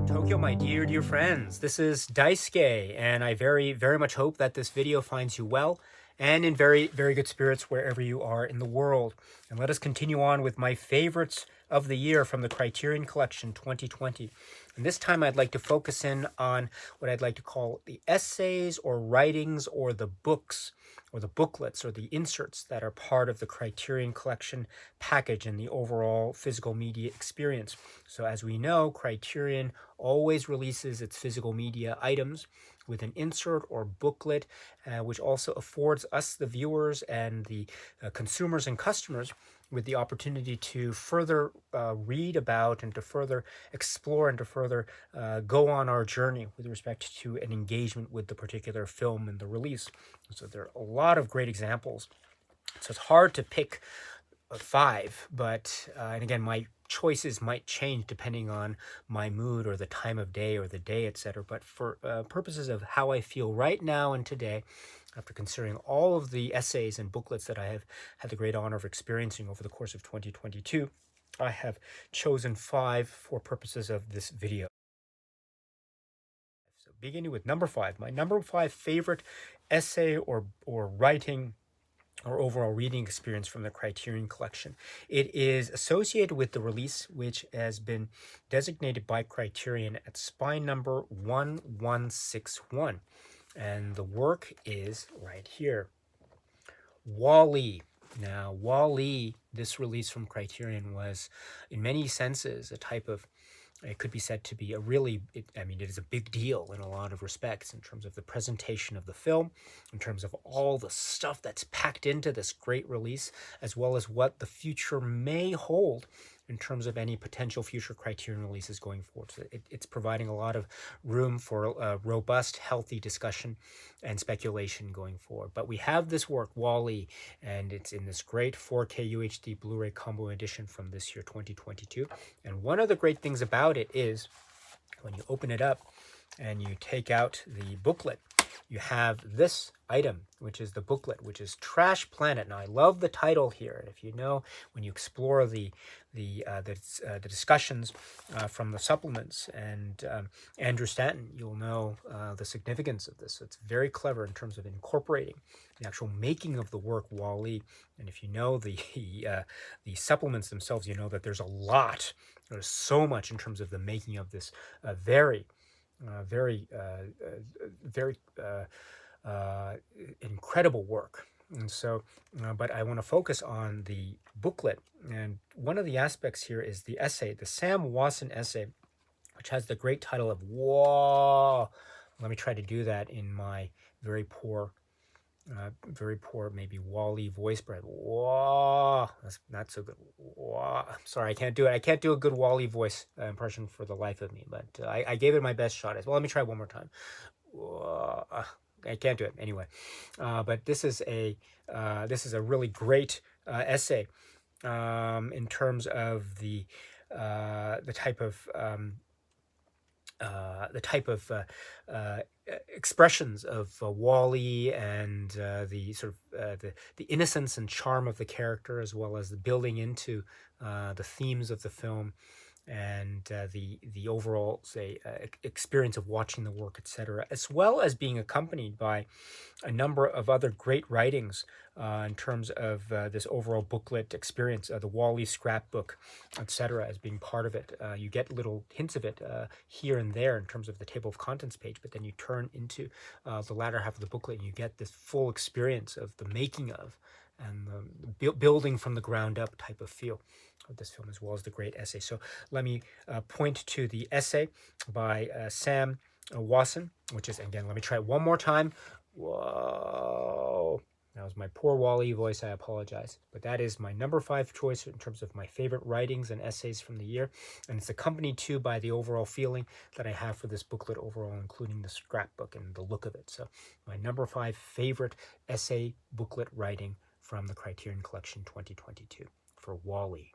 Tokyo, my dear friends, this is Daisuke, and I very much hope that this video finds you well and in very good spirits wherever you are in the world. And let us continue on with my favorites of the year from the Criterion Collection 2020. And this time I'd like to focus in on what I'd like to call the essays or writings or the books or the booklets or the inserts that are part of the Criterion Collection package and the overall physical media experience. So as we know, Criterion always releases its physical media items with an insert or booklet, which also affords us, the viewers and the consumers and customers, with the opportunity to further read about and to further explore and to further go on our journey with respect to an engagement with the particular film and the release. So there are a lot of great examples. So it's hard to pick five, but and again, my choices might change depending on my mood or the time of day or the day, etc. But for purposes of how I feel right now and today, after considering all of the essays and booklets that I have had the great honor of experiencing over the course of 2022, I have chosen five for purposes of this video. So beginning with number five, my number five favorite essay or writing or overall reading experience from the Criterion Collection. It is associated with the release, which has been designated by Criterion at spine number 1161. And the work is right here. WALL-E. Now, WALL-E, this release from Criterion, was in many senses a type of, it could be said to be a really, it is a big deal in a lot of respects in terms of the presentation of the film, in terms of all the stuff that's packed into this great release, as well as what the future may hold in terms of any potential future Criterion releases going forward. So it's providing a lot of room for robust, healthy discussion and speculation going forward. But we have this work, WALL-E, and it's in this great 4K UHD Blu-ray combo edition from this year, 2022. And one of the great things about it is when you open it up and you take out the booklet, you have this item, which is the booklet, which is Trash Planet. Now, I love the title here. If you know, when you explore the discussions from the supplements and Andrew Stanton, you'll know the significance of this. So it's very clever in terms of incorporating the actual making of the work WALL-E. And if you know the supplements themselves, you know that there's a lot. There's so much in terms of the making of this very incredible work. And so, but I want to focus on the booklet. And one of the aspects here is the essay, the Sam Wasson essay, which has the great title of Whoa. Let me try to do that in my very poor maybe WALL-E voice, but whoa, that's not so good. Whoa. Sorry, I can't do it. I can't do a good WALL-E voice impression for the life of me, but I gave it my best shot. Well, let me try one more time. Whoa. I can't do it anyway. But this is a really great essay in terms of the type of expressions of WALL-E and the sort of the innocence and charm of the character, as well as the building into the themes of the film and the overall, say, experience of watching the work, etc., as well as being accompanied by a number of other great writings in terms of this overall booklet experience, the WALL-E scrapbook, etc., as being part of it. You get little hints of it here and there in terms of the table of contents page, but then you turn into the latter half of the booklet and you get this full experience of the making of and the building from the ground up type of feel of this film, as well as the great essay. So let me point to the essay by Sam Wasson, which is, again, let me try it one more time. Whoa. That was was my poor Wall-E voice, I apologize. But that is my number 5 choice in terms of my favorite writings and essays from the year. And it's accompanied too by the overall feeling that I have for this booklet overall, including the scrapbook and the look of it. So my number 5 favorite essay booklet writing from the Criterion Collection 2022 for Wall-E.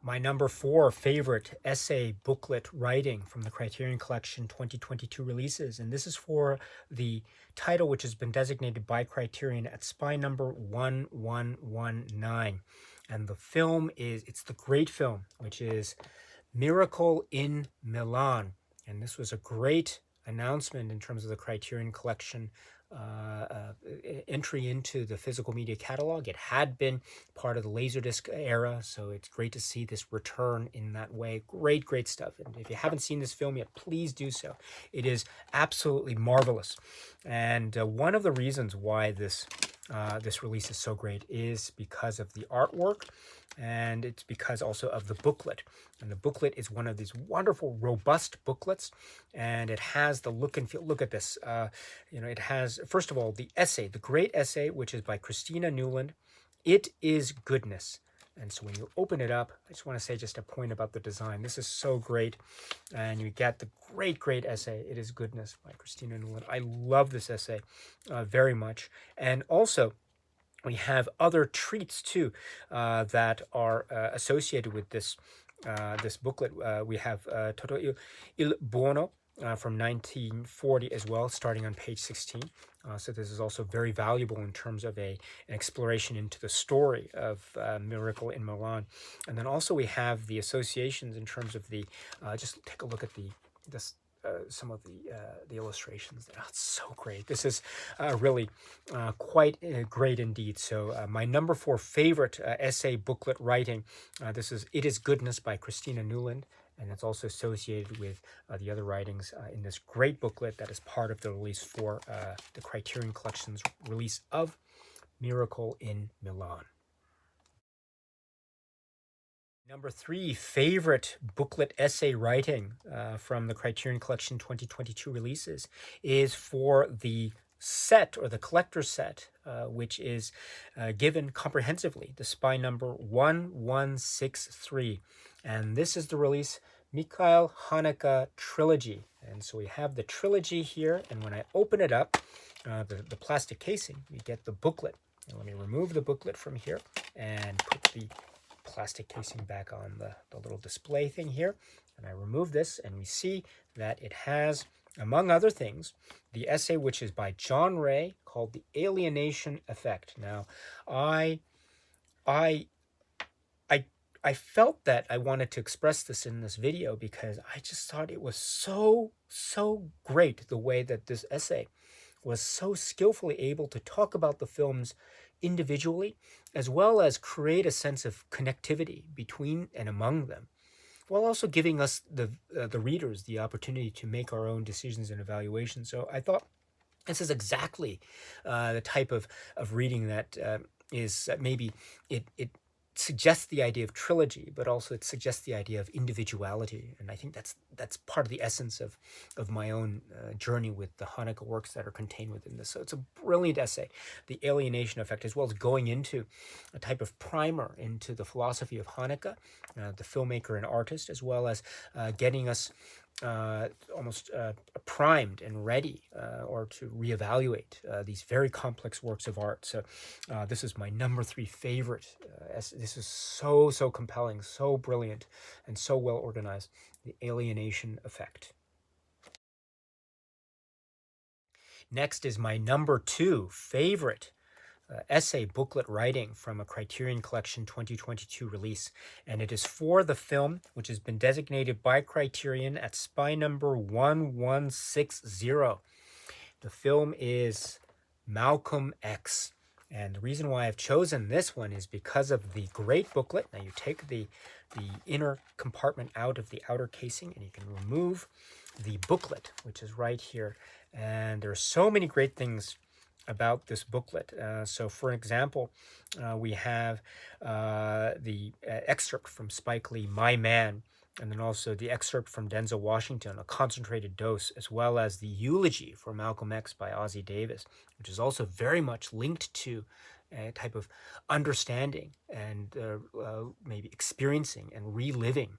My number 4 favorite essay booklet writing from the Criterion Collection 2022 releases, and this is for the title which has been designated by Criterion at SPY number 1119. And the film it's the great film, which is Miracle in Milan. And this was a great announcement in terms of the Criterion Collection entry into the physical media catalog. It had been part of the Laserdisc era, so it's great to see this return in that way. Great stuff. And if you haven't seen this film yet, please do so. It is absolutely marvelous. And one of the reasons why this release is so great is because of the artwork, and it's because also of the booklet. And the booklet is one of these wonderful, robust booklets, and it has the look and feel. Look at this. It has, first of all, the essay, the great essay, which is by Christina Newland, It Is Goodness. And so when you open it up, I just want to say just a point about the design. This is so great. And you get the great essay, It Is Goodness by Christina Newland. I love this essay very much. And also, we have other treats too that are associated with this this booklet. We have Toto il Buono from 1940 as well, starting on page 16. So this is also very valuable in terms of an exploration into the story of Miracle in Milan. And then also we have the associations in terms of the, just take a look at some of the illustrations. Oh, it's so great. This is really quite great indeed. So my number 4 favorite essay booklet writing, this is It Is Goodness by Christina Newland, and it's also associated with the other writings in this great booklet that is part of the release for the Criterion Collection's release of Miracle in Milan. Number 3 favorite booklet essay writing from the Criterion Collection 2022 releases is for the set, or the collector set, which is given comprehensively, the SPY number 1163. And this is the release Mikhail Haneke Trilogy. And so we have the trilogy here, and when I open it up, the plastic casing, we get the booklet. And let me remove the booklet from here and put the plastic casing back on the little display thing here. And I remove this, and we see that it has, among other things, the essay which is by John Ray called The Alienation Effect. Now, I felt that I wanted to express this in this video because I just thought it was so great the way that this essay was so skillfully able to talk about the films individually, as well as create a sense of connectivity between and among them, while also giving us, the readers, the opportunity to make our own decisions and evaluations. So I thought this is exactly the type of reading that is maybe it suggests the idea of trilogy, but also it suggests the idea of individuality. And I think that's part of the essence of my own journey with the Haneke works that are contained within this. So it's a brilliant essay, The Alienation Effect, as well as going into a type of primer into the philosophy of Haneke, the filmmaker and artist, as well as getting us almost primed and ready or to reevaluate these very complex works of art. So this is my number 3 favorite. This is so compelling, so brilliant, and so well organized. The Alienation Effect. Next is my number 2 favorite essay booklet writing from a Criterion Collection 2022 release, and it is for the film which has been designated by Criterion at SPY number 1160. The film is Malcolm X, and the reason why I've chosen this one is because of the great booklet. Now you take the inner compartment out of the outer casing, and you can remove the booklet, which is right here, and there are so many great things about this booklet. So for example, we have the excerpt from Spike Lee, My Man, and then also the excerpt from Denzel Washington, A Concentrated Dose, as well as the eulogy for Malcolm X by Ozzie Davis, which is also very much linked to a type of understanding and maybe experiencing and reliving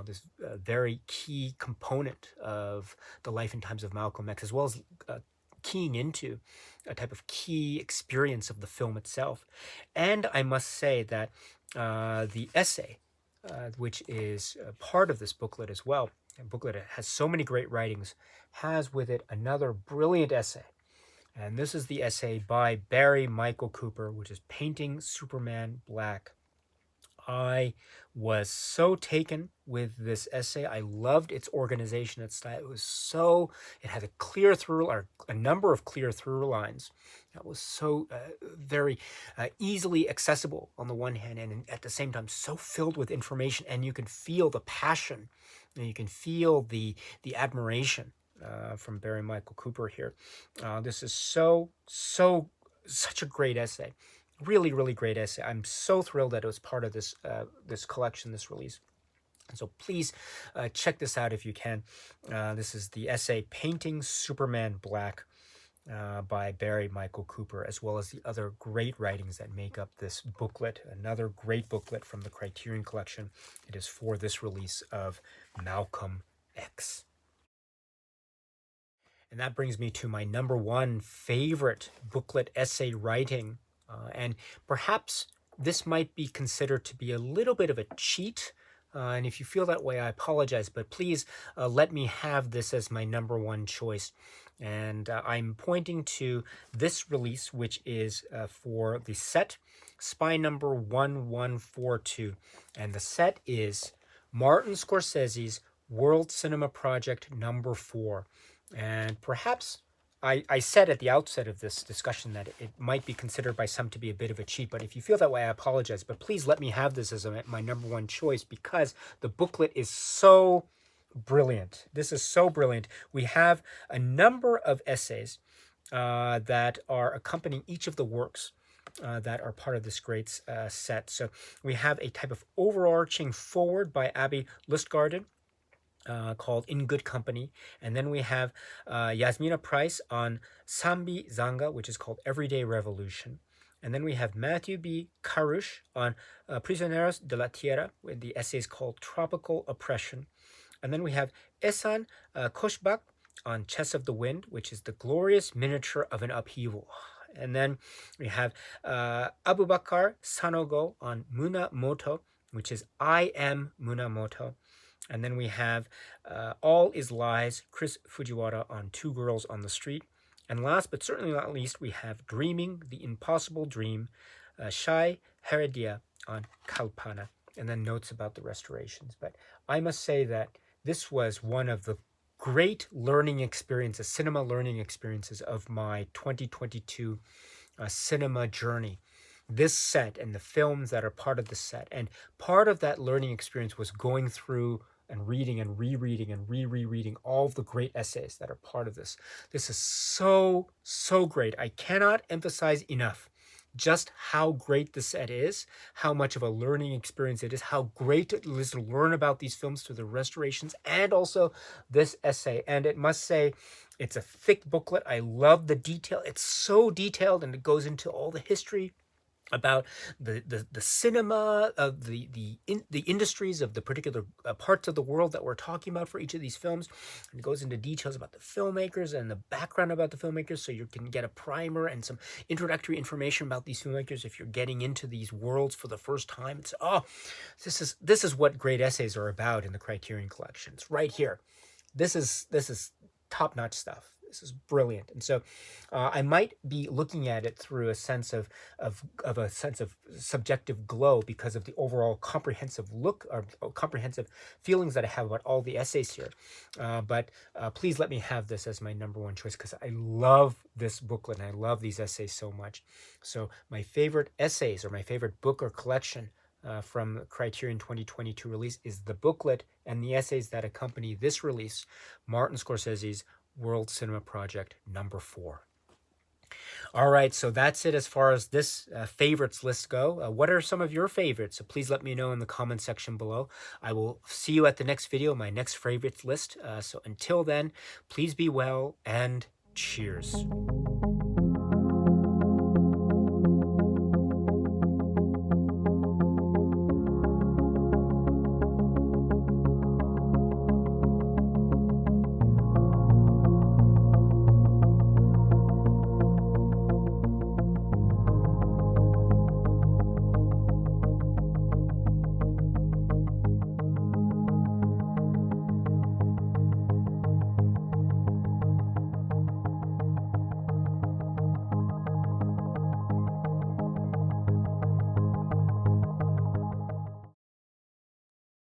this very key component of the life and times of Malcolm X, as well as keying into a type of key experience of the film itself. And I must say that the essay, which is part of this booklet as well, a booklet has so many great writings, has with it another brilliant essay. And this is the essay by Barry Michael Cooper, which is Painting Superman Black. I was so taken with this essay. I loved its organization, its style. It had a number of clear through lines. That was so very easily accessible on the one hand, and at the same time, so filled with information. And you can feel the passion, and you can feel the admiration from Barry Michael Cooper here. This is such a great essay. Really, really great essay. I'm so thrilled that it was part of this this collection, this release. And so please check this out if you can. This is the essay Painting Superman Black by Barry Michael Cooper, as well as the other great writings that make up this booklet. Another great booklet from the Criterion collection. It is for this release of Malcolm X. And that brings me to my number one favorite booklet essay writing. And perhaps this might be considered to be a little bit of a cheat. And if you feel that way, I apologize. But please let me have this as my number one choice. And I'm pointing to this release, which is for the set, Spy number 1142. And the set is Martin Scorsese's World Cinema Project number 4. And perhaps I said at the outset of this discussion that it might be considered by some to be a bit of a cheat, but if you feel that way, I apologize. But please let me have this as my number one choice because the booklet is so brilliant. This is so brilliant. We have a number of essays that are accompanying each of the works that are part of this great set. So we have a type of overarching foreword by Abby Lustgarten, called In Good Company. And then we have Yasmina Price on Sambi Zanga, which is called Everyday Revolution. And then we have Matthew B. Karush on Prisioneros de la Tierra, with the essays called Tropical Oppression. And then we have Ehsan Koshbak on Chess of the Wind, which is the glorious miniature of an upheaval. And then we have Abubakar Sanogo on Munamoto, which is I Am Munamoto. And then we have All Is Lies, Chris Fujiwara on Two Girls on the Street. And last but certainly not least, we have Dreaming, The Impossible Dream, Shai Heredia on Kalpana. And then notes about the restorations. But I must say that this was one of the great learning experiences, cinema learning experiences of my 2022 cinema journey. This set and the films that are part of the set. And part of that learning experience was going through and reading and rereading and rereading all of the great essays that are part of this. This is so great. I cannot emphasize enough just how great the set is, how much of a learning experience it is, how great it is to learn about these films through the restorations and also this essay. And it must say, it's a thick booklet. I love the detail. It's so detailed, and it goes into all the history about the cinema of the industries of the particular parts of the world that we're talking about for each of these films. And it goes into details about the filmmakers and the background about the filmmakers, so you can get a primer and some introductory information about these filmmakers if you're getting into these worlds for the first time. It's this is what great essays are about in the Criterion collection. It's right here. This is top-notch stuff. This is brilliant. And so I might be looking at it through a sense of a sense of subjective glow because of the overall comprehensive look or comprehensive feelings that I have about all the essays here. But please let me have this as my number one choice because I love this booklet and I love these essays so much. So my favorite essays or my favorite book or collection from Criterion 2022 release is the booklet and the essays that accompany this release, Martin Scorsese's World Cinema Project number 4. All right, so that's it as far as this favorites list go. What are some of your favorites? So please let me know in the comment section below. I will see you at the next video, my next favorites list. So until then, please be well and cheers.